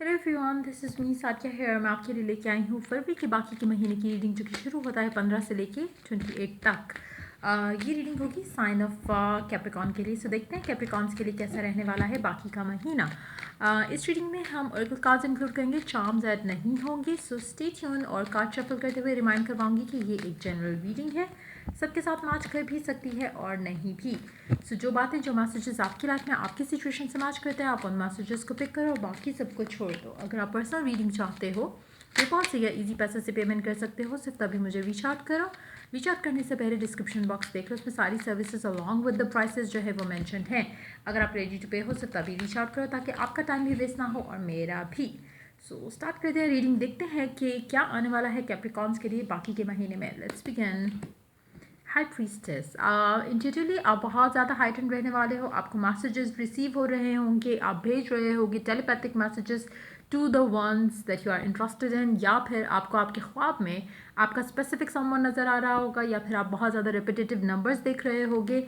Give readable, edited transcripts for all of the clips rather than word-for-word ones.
Hello everyone, this is me Sathiya here. मैं आपके लिए लेके आई हूँ फरवरी के बाकी के महीने की रीडिंग, जो कि शुरू होता है 15 से लेके 28 तक। ये रीडिंग होगी साइन ऑफ कैप्रिकॉन के लिए। सो देखते हैं कैप्रिकॉन्स के लिए कैसा रहने वाला है बाकी का महीना। इस रीडिंग में हम ऑरेकल कार्ड्स इंक्लूड करेंगे, चार्म्स ऐड नहीं होंगे। So stay tune. और कार्ड शफल करते हुए रिमाइंड करवाऊंगी कि ये एक जनरल रीडिंग है, सबके साथ मैच कर भी सकती है और नहीं भी। सो जो बातें, जो मैसेजेस आपकी लाइफ में आपकी सिचुएशन से मैच करते हैं, आप उन मैसेजेस को पिक करो और बाकी सबको छोड़ दो। अगर आप पर्सनल रीडिंग चाहते हो, पेपॉल से या इजी पैसे से पेमेंट कर सकते हो, सिर्फ तभी मुझे रीच आउट करो। रीच आउट करने से पहले डिस्क्रिप्शन बॉक्स देख लो, उसमें सारी services along with the prices जो है वो मेंशन है। अगर आप रेडी टू पे हो, सिर्फ तभी रीच आउट करो, ताकि आपका टाइम भी वेस्ट ना हो और मेरा भी। सो स्टार्ट करते हैं रीडिंग, देखते हैं कि क्या आने वाला है कैप्रिकॉन्स के लिए बाकी के महीने में। Let's begin. High priestess, interiorly आप बहुत ज़्यादा हाइटेंड रहने वाले हो। आपको मैसेजेस रिसीव हो रहे होंगे, आप भेज रहे होंगे telepathic messages to the ones that you are interested in, या फिर आपको आपके ख्वाब में आपका स्पेसिफिक समवन नज़र आ रहा होगा, या फिर आप बहुत ज़्यादा रिपीटेटिव नंबर्स देख रहे होंगे,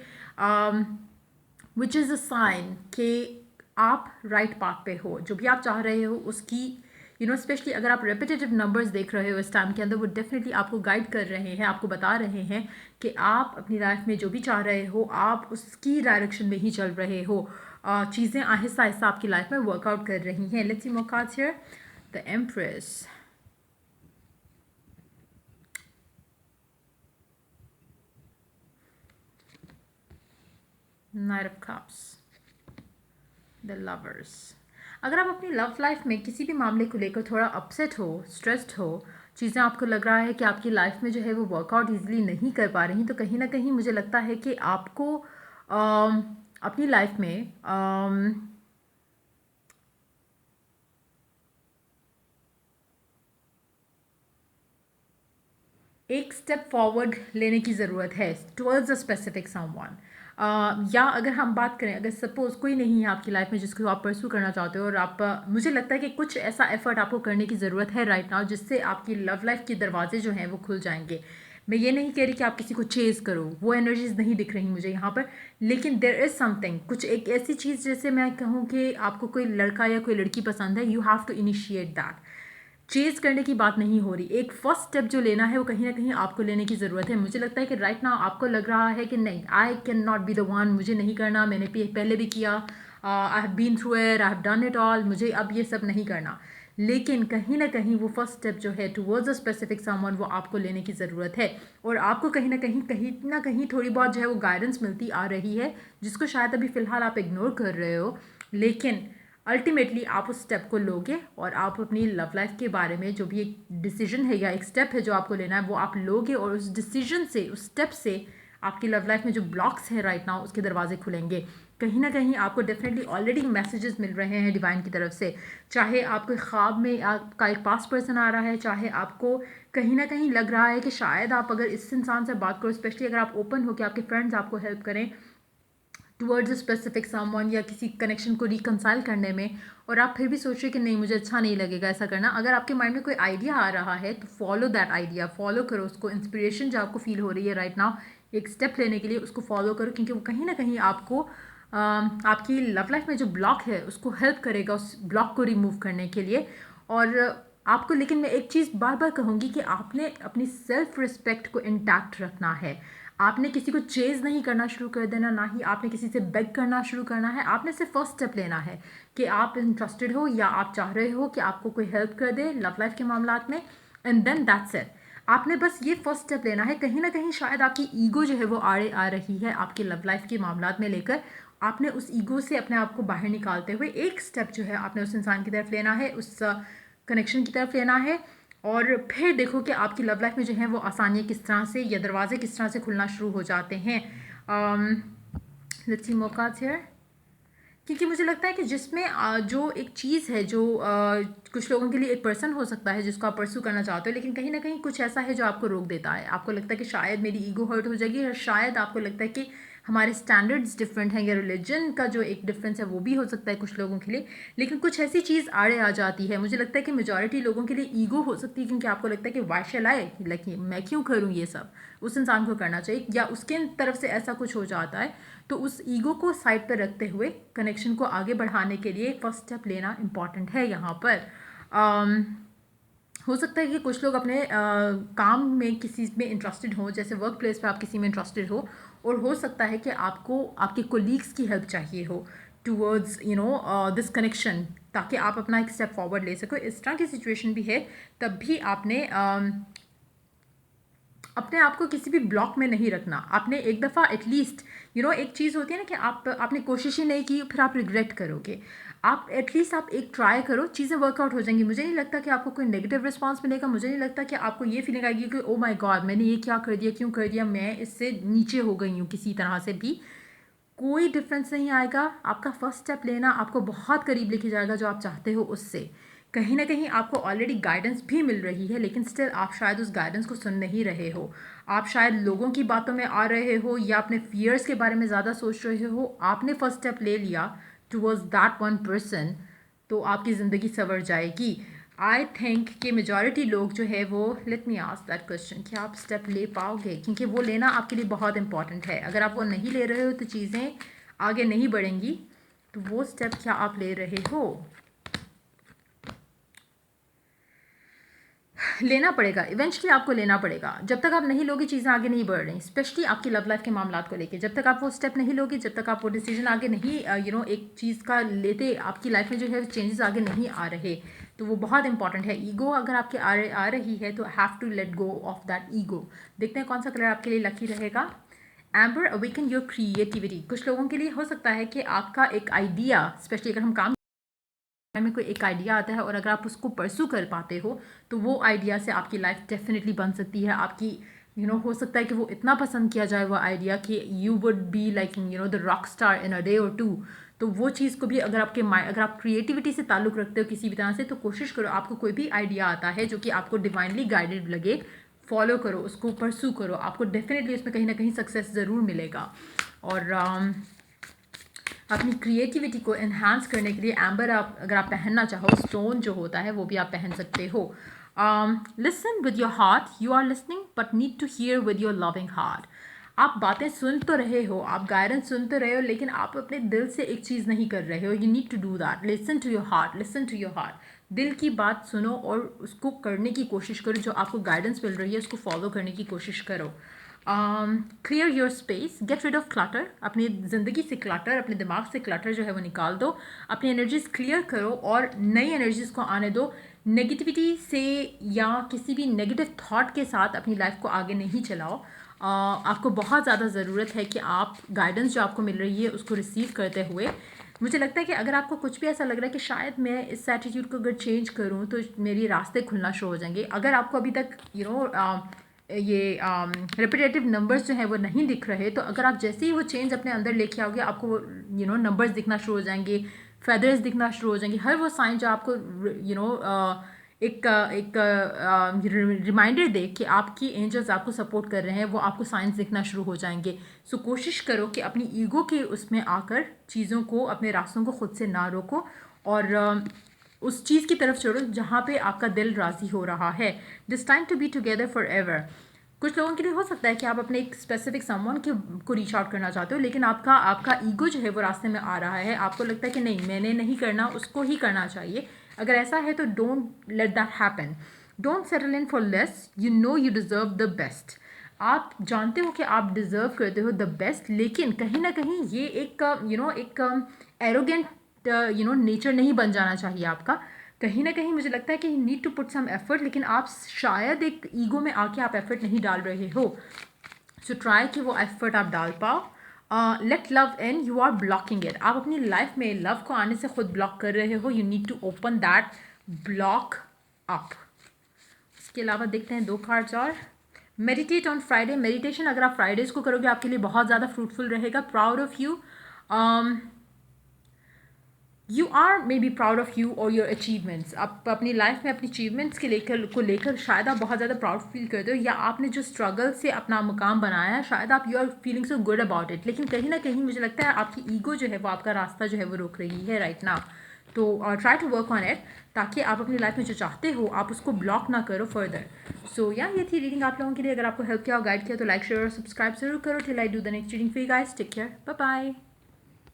विच इज़ अ साइन कि आप राइट पाथ पे हो। जो भी आप चाह रहे हो उसकी स्पेशली अगर आप रेपिटेटिव नंबर्स देख रहे हो इस टाइम के अंदर, वो डेफिनेटली आपको गाइड कर रहे हैं, आपको बता रहे हैं कि आप अपनी लाइफ में जो भी चाह रहे हो, आप उसकी डायरेक्शन में ही चल रहे हो। चीज़ें आहिस्ता आहिस्ता आपकी लाइफ में वर्कआउट कर रही हैं। Let's see more cards here. The empress, night of cups, the lovers. अगर आप अपनी लव लाइफ में किसी भी मामले को लेकर थोड़ा अपसेट हो, स्ट्रेस्ड हो, चीज़ें आपको लग रहा है कि आपकी लाइफ में जो है वो वर्कआउट ईजिली नहीं कर पा रही, तो कहीं ना कहीं मुझे लगता है कि आपको अपनी लाइफ में एक स्टेप फॉरवर्ड लेने की ज़रूरत है टुवर्ड्स अ स्पेसिफिक समवन। या अगर हम बात करें, अगर सपोज कोई नहीं है आपकी लाइफ में जिसको आप परसू करना चाहते हो, और आप मुझे लगता है कि कुछ ऐसा एफर्ट आपको करने की ज़रूरत है राइट नाउ, जिससे आपकी लव लाइफ के दरवाजे जो हैं वो खुल जाएंगे। मैं ये नहीं कह रही कि आप किसी को चेज़ करो, वो एनर्जीज नहीं दिख रही मुझे यहाँ पर, लेकिन देर इज़ समथिंग, कुछ एक ऐसी चीज़, जैसे मैं कहूँ कि आपको कोई लड़का या कोई लड़की पसंद है, you have to initiate that. Chase करने की बात नहीं हो रही, एक फर्स्ट स्टेप जो लेना है वो कहीं ना कहीं आपको लेने की ज़रूरत है। मुझे लगता है कि राइट नाउ आपको लग रहा है कि नहीं, I can not be the one, मुझे नहीं करना, मैंने पहले भी किया, I have been through it, I have done it all, मुझे अब ये सब नहीं करना। लेकिन कहीं ना कहीं वो फर्स्ट स्टेप जो है टुवर्ड्स अ स्पेसिफिक समवन, वो आपको लेने की ज़रूरत है। और आपको कहीं ना कहीं थोड़ी बहुत जो है वो गाइडेंस मिलती आ रही है, जिसको शायद अभी फ़िलहाल आप इग्नोर कर रहे हो, लेकिन अल्टीमेटली आप उस स्टेप को लोगे और आप अपनी लव लाइफ के बारे में जो भी एक डिसीजन है या एक स्टेप है जो आपको लेना है, वो आप लोगे, और उस डिसीजन से, उस स्टेप से आपकी लव लाइफ में जो ब्लॉक्स हैं राइट नाउ, उसके दरवाजे खुलेंगे। कहीं ना कहीं आपको डेफिनेटली ऑलरेडी मैसेजेस मिल रहे हैं डिवाइन की तरफ से, चाहे आपके ख्वाब में आपका एक पास्ट पर्सन आ रहा है, चाहे आपको कहीं ना कहीं लग रहा है कि शायद आप अगर इस इंसान से बात करो, स्पेशली अगर आप ओपन हो कि आपके फ्रेंड्स आपको हेल्प करें टुवर्ड्स अ स्पेसिफिक समवन या किसी कनेक्शन को रिकनसाइल करने में, और आप फिर भी सोच रहे कि नहीं, मुझे अच्छा नहीं लगेगा ऐसा करना। अगर आपके माइंड में कोई आइडिया आ रहा है तो फॉलो दैट आइडिया, फॉलो करो उसको। इंस्पिरेशन जो आपको फील हो रही है राइट नाउ एक स्टेप लेने के लिए, उसको फॉलो करो, क्योंकि वो कहीं ना कहीं आपको आपकी लव लाइफ में जो ब्लॉक है उसको हेल्प करेगा उस ब्लॉक को रिमूव करने के लिए। और आपको, लेकिन मैं एक चीज़ बार बार कहूँगी कि आपने अपनी सेल्फ रिस्पेक्ट को इंटैक्ट रखना है। आपने किसी को चेज़ नहीं करना शुरू कर देना, ना ही आपने किसी से बेग करना शुरू करना है। आपने सिर्फ फर्स्ट स्टेप लेना है कि आप इंटरेस्टेड हो या आप चाह रहे हो कि आपको कोई हेल्प कर दे लव लाइफ के मामलात में, एंड देन दैट्स इट। आपने बस ये फर्स्ट स्टेप लेना है। कहीं ना कहीं शायद आपकी ईगो जो है वो आड़े आ रही है आपकी लव लाइफ के मामलात में लेकर। आपने उस ईगो से अपने आप को बाहर निकालते हुए एक स्टेप जो है आपने उस इंसान की तरफ लेना है, उस कनेक्शन की तरफ लेना है, और फिर देखो कि आपकी लव लाइफ में जो है वो आसानियाँ किस तरह से या दरवाजे किस तरह से खुलना शुरू हो जाते हैं। लेट्स सी मौका हियर, क्योंकि मुझे लगता है कि जिसमें जो एक चीज़ है जो कुछ लोगों के लिए एक पर्सन हो सकता है जिसको आप परस्यू करना चाहते हो, लेकिन कहीं ना कहीं कुछ ऐसा है जो आपको रोक देता है। आपको लगता है कि शायद मेरी ईगो हर्ट हो जाएगी, और शायद आपको लगता है कि हमारे स्टैंडर्ड्स डिफरेंट हैं, या रिलीजन का जो एक डिफरेंस है वो भी हो सकता है कुछ लोगों के लिए। लेकिन कुछ ऐसी चीज़ आड़े आ जाती है, मुझे लगता है कि मेजॉरिटी लोगों के लिए ईगो हो सकती है, क्योंकि आपको लगता है कि वाई शैल आई, लाइक मैं क्यों करूँ ये सब, उस इंसान को करना चाहिए, या उसके तरफ से ऐसा कुछ हो जाता है। तो उस ईगो को साइड पर रखते हुए कनेक्शन को आगे बढ़ाने के लिए फर्स्ट स्टेप लेना इम्पॉर्टेंट है यहाँ पर। हो सकता है कि कुछ लोग अपने काम में किसी में इंटरेस्टेड हो, जैसे वर्क प्लेस पर आप किसी में इंटरेस्टेड हो, और हो सकता है कि आपको आपके कोलीग्स की हेल्प चाहिए हो टूवर्ड्स दिस कनेक्शन, ताकि आप अपना एक स्टेप फॉरवर्ड ले सको। इस तरह की सिचुएशन भी है, तब भी आपने अपने आप को किसी भी ब्लॉक में नहीं रखना। आपने एक दफ़ा एटलीस्ट एक चीज़ होती है ना कि आपने कोशिश ही नहीं की, फिर आप रिग्रेट करोगे। आप एटलीस्ट आप एक ट्राई करो, चीज़ें वर्कआउट हो जाएंगी। मुझे नहीं लगता कि आपको कोई नेगेटिव रिस्पांस मिलेगा, मुझे नहीं लगता कि आपको ये फीलिंग आएगी कि ओ माय गॉड मैंने ये क्या कर दिया, क्यों कर दिया, मैं इससे नीचे हो गई हूँ किसी तरह से भी। कोई डिफरेंस नहीं आएगा। आपका फर्स्ट स्टेप लेना आपको बहुत करीब लेके जाएगा जो आप चाहते हो उससे। कहीं ना कहीं आपको ऑलरेडी गाइडेंस भी मिल रही है, लेकिन स्टिल आप शायद उस गाइडेंस को सुन नहीं रहे हो। आप शायद लोगों की बातों में आ रहे हो, या अपने फियर्स के बारे में ज़्यादा सोच रहे हो। आपने फर्स्ट स्टेप ले लिया टूवर्ड्स दैट वन पर्सन, तो आपकी ज़िंदगी संवर जाएगी। आई थिंक कि मेजॉरिटी लोग जो है वो, let me ask that question, कि आप स्टेप ले पाओगे, क्योंकि वो लेना आपके लिए बहुत इंपॉर्टेंट है। अगर आप वो नहीं ले रहे हो तो चीज़ें आगे नहीं बढ़ेंगी। तो वो स्टेप क्या आप ले रहे हो? लेना पड़ेगा, इवेंचुअली आपको लेना पड़ेगा। जब तक आप नहीं लोगे चीज़ें आगे नहीं बढ़ रही, स्पेशली आपकी लव लाइफ के मामला को लेके। जब तक आप वो स्टेप नहीं लोगे, जब तक आप वो डिसीजन आगे नहीं एक चीज़ का लेते, आपकी लाइफ में जो है चेंजेस आगे नहीं आ रहे। तो वो बहुत इंपॉर्टेंट है। ईगो अगर आपके आ रही है तो have to let go of that ego. देखते हैं कौन सा कलर आपके लिए लकी रहेगा। Amber, awaken your creativity. कुछ लोगों के लिए हो सकता है कि आपका एक आइडिया, स्पेशली अगर हम काम में कोई एक आइडिया आता है और अगर आप उसको परसू कर पाते हो, तो वो आइडिया से आपकी लाइफ डेफिनेटली बन सकती है। आपकी हो सकता है कि वो इतना पसंद किया जाए वो आइडिया कि you would be like the rock star in a day और टू। तो वो चीज़ को भी अगर अगर आप क्रिएटिविटी से ताल्लुक़ रखते हो किसी भी तरह से, तो कोशिश करो, आपको कोई भी आइडिया आता है जो कि आपको डिवाइनली गाइडेड लगे, फॉलो करो, उसको परसू करो, आपको डेफिनेटली उसमें कहीं ना कहीं सक्सेस ज़रूर मिलेगा। और अपनी क्रिएटिविटी को एनहांस करने के लिए एम्बर अगर आप पहनना चाहो, स्टोन जो होता है वो भी आप पहन सकते हो। Listen with your heart, you are listening but need to hear with your loving heart. आप बातें सुन तो रहे हो, आप गाइडेंस सुन तो रहे हो, लेकिन आप अपने दिल से एक चीज़ नहीं कर रहे हो। You need to do that. Listen to your heart, listen to your heart. दिल की बात सुनो और उसको करने की कोशिश करो। जो आपको गाइडेंस मिल रही है उसको फॉलो करने की कोशिश करो। Clear your space, get rid of clutter. अपनी ज़िंदगी से क्लटर, अपने दिमाग से क्लटर जो है वो निकाल दो। अपनी एनर्जीज क्लियर करो और नई एनर्जीज को आने दो। नेगेटिविटी से या किसी भी नेगेटिव थॉट के साथ अपनी लाइफ को आगे नहीं चलाओ। आपको बहुत ज़्यादा ज़रूरत है कि आप गाइडेंस जो आपको मिल रही है उसको रिसीव करते हुए, मुझे लगता है कि अगर आपको कुछ भी ऐसा लग रहा है कि शायद मैं इस एटीट्यूड को अगर चेंज करूं तो मेरी रास्ते खुलना शुरू हो जाएंगे। अगर आपको अभी तक ये रिपीटेटिव नंबर्स जो हैं वो नहीं दिख रहे, तो अगर आप जैसे ही वो चेंज अपने अंदर लेके आओगे, आपको वो नंबर्स दिखना शुरू हो जाएंगे, फेदर्स दिखना शुरू हो जाएंगे। हर वो साइन जो आपको एक रिमाइंडर दे कि आपकी एंजल्स आपको सपोर्ट कर रहे हैं, वो आपको साइंस दिखना शुरू हो जाएंगे। सो कोशिश करो कि अपनी ईगो के उसमें आकर चीज़ों को, अपने रास्तों को खुद से ना रोको, और उस चीज़ की तरफ चढ़ो जहाँ पे आपका दिल राज़ी हो रहा है। This time to be together for ever. कुछ लोगों के लिए हो सकता है कि आप अपने एक स्पेसिफिक समवन को रीच आउट करना चाहते हो, लेकिन आपका ईगो जो है वो रास्ते में आ रहा है। आपको लगता है कि नहीं, मैंने नहीं करना, उसको ही करना चाहिए। अगर ऐसा है तो don't let that happen. Don't settle in for less, you know you deserve the best. आप जानते हो कि आप डिज़र्व करते हो द बेस्ट, लेकिन कहीं ना कहीं ये एक एक एरोगेंट नेचर नहीं बन जाना चाहिए आपका। कहीं ना कहीं मुझे लगता है कि need to put some effort, लेकिन आप शायद एक ईगो में आके आप एफर्ट नहीं डाल रहे हो। सो ट्राई कि वो एफर्ट आप डाल पाओ। Let love in, you are blocking it. आप अपनी लाइफ में लव को आने से खुद ब्लॉक कर रहे हो। You need to open that block up. इसके अलावा देखते हैं 2 कार्ड्स और। Meditate on Friday. मेडिटेशन अगर आप फ्राइडेज को करोगे आपके लिए बहुत ज़्यादा फ्रूटफुल रहेगा। Proud of you. You are maybe proud of you और योर अचीवमेंट्स। आप अपनी लाइफ में अपनी अचीवमेंट्स के लेकर शायद आप बहुत ज़्यादा प्राउड फील करते हो, या आपने जो स्ट्रगल से अपना मुकाम बनाया है शायद आप you are feeling so good about it, लेकिन कहीं ना कहीं मुझे लगता है आपकी ईगो जो है वो आपका रास्ता जो है वो रोक रही है राइट नाउ। तो try to work on it, ताकि आप अपनी लाइफ में जो चाहते हो आप उसको ब्लॉक ना करो फर्दर। सो या ये थी रीडिंग आप लोगों के लिए। अगर आपको हेल्प किया और गाइड किया तो लाइक शेयर और सब्सक्राइब जरूर करो। Till I do the next reading for you guys, take care, bye bye.